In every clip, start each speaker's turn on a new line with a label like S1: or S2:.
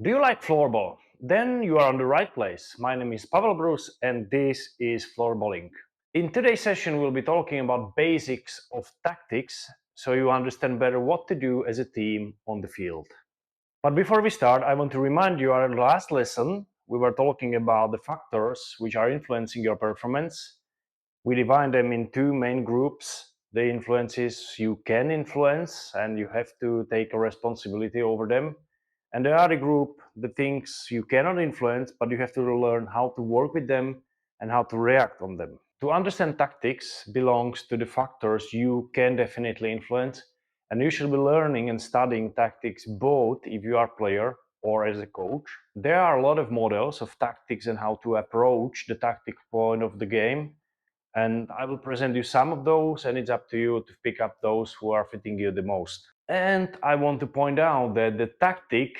S1: Do you like floorball? Then you are on the right place. My name is Pavel Bruce and this is Floorballing. In today's session we'll be talking about basics of tactics so you understand better what to do as a team on the field. But before we start, I want to remind you our last lesson we were talking about the factors which are influencing your performance. We divide them in two main groups: the influences you can influence and you have to take a responsibility over them, and the other group, the things you cannot influence but you have to learn how to work with them and how to react on them. To understand tactics belongs to the factors you can definitely influence, and you should be learning and studying tactics both if you are a player or as a coach. There are a lot of models of tactics and how to approach the tactic point of the game, and I will present you some of those, and it's up to you to pick up those who are fitting you the most. And I want to point out that the tactic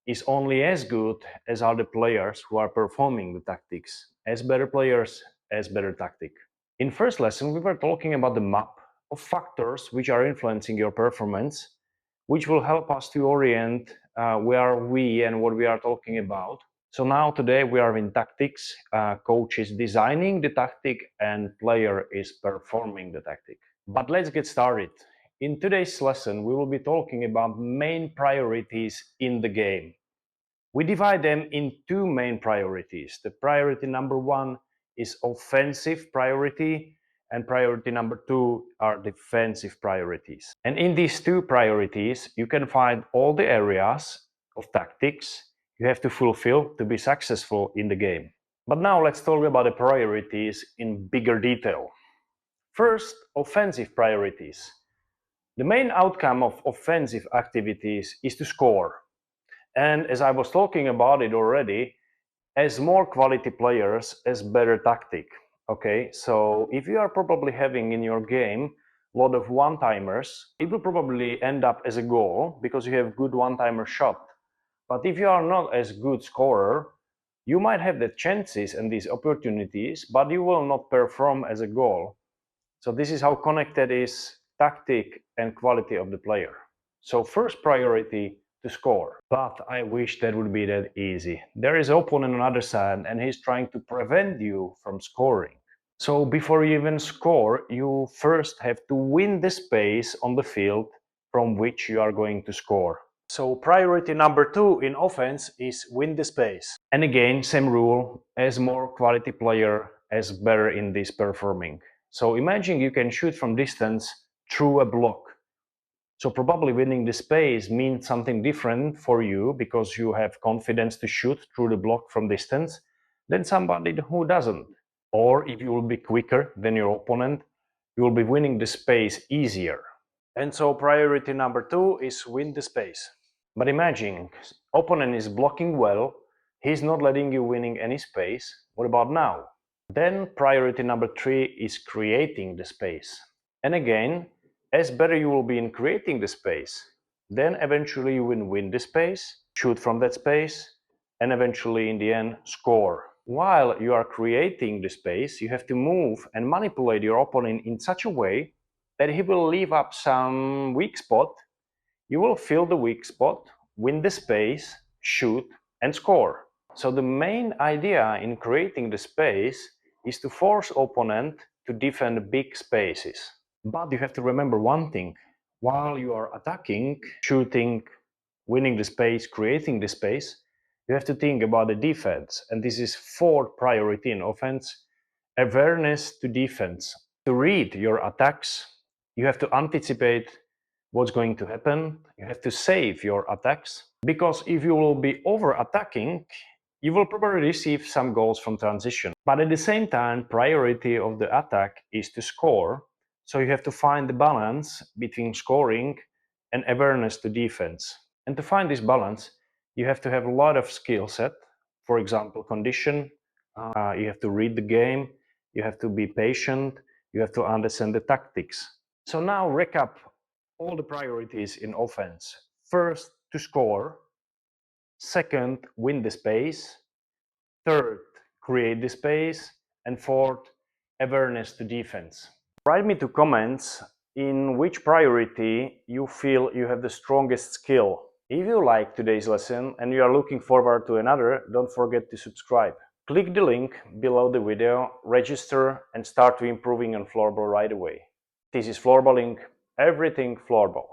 S1: is only as good as are the players who are performing the tactics. As better players, as better tactic. In first lesson, we were talking about the map of factors which are influencing your performance, which will help us to orient where we and what we are talking about. So now today we are in tactics. Coach is designing the tactic and player is performing the tactic. But let's get started. In today's lesson, we will be talking about main priorities in the game. We divide them in two main priorities. The priority number one is offensive priority, and priority number two are defensive priorities. And in these two priorities, you can find all the areas of tactics you have to fulfill to be successful in the game. But now let's talk about the priorities in bigger detail. First, offensive priorities. The main outcome of offensive activities is to score. And as I was talking about it already, as more quality players, as better tactic. Okay, so if you are probably having in your game a lot of one-timers, it will probably end up as a goal because you have good one-timer shot. But if you are not as good scorer, you might have the chances and these opportunities, but you will not perform as a goal. So this is how connected is tactic and quality of the player. So first priority to score. But I wish that would be that easy. There is opponent on the other side and he's trying to prevent you from scoring. So before you even score, you first have to win the space on the field from which you are going to score. So priority number two in offense is win the space. And again, same rule, as more quality player, as better in this performing. So imagine you can shoot from distance through a block. So probably winning the space means something different for you because you have confidence to shoot through the block from distance than somebody who doesn't. Or if you will be quicker than your opponent, you will be winning the space easier. And so priority number two is win the space. But imagine, opponent is blocking well, he's not letting you winning any space. What about now? Then priority number three is creating the space. And again, as better you will be in creating the space, then eventually you will win the space, shoot from that space, and eventually in the end score. While you are creating the space, you have to move and manipulate your opponent in such a way that he will leave up some weak spot. You will fill the weak spot, win the space, shoot, and score. So the main idea in creating the space is to force opponent to defend big spaces. But you have to remember one thing. While you are attacking, shooting, winning the space, creating the space, you have to think about the defense. And this is fourth priority in offense: awareness to defense. To read your attacks, you have to anticipate what's going to happen. You have to save your attacks, because if you will be over attacking, you will probably receive some goals from transition. But at the same time, priority of the attack is to score. So you have to find the balance between scoring and awareness to defense. And to find this balance, you have to have a lot of skill set. For example, condition. You have to read the game. You have to be patient. You have to understand the tactics. So now recap all the priorities in offense. First, to score. Second, win the space. Third, create the space. And fourth, awareness to defense. Write me to comments in which priority you feel you have the strongest skill. If you like today's lesson and you are looking forward to another, don't forget to subscribe. Click the link below the video, register and start to improving on Floorball right away. This is Floorballing, everything Floorball.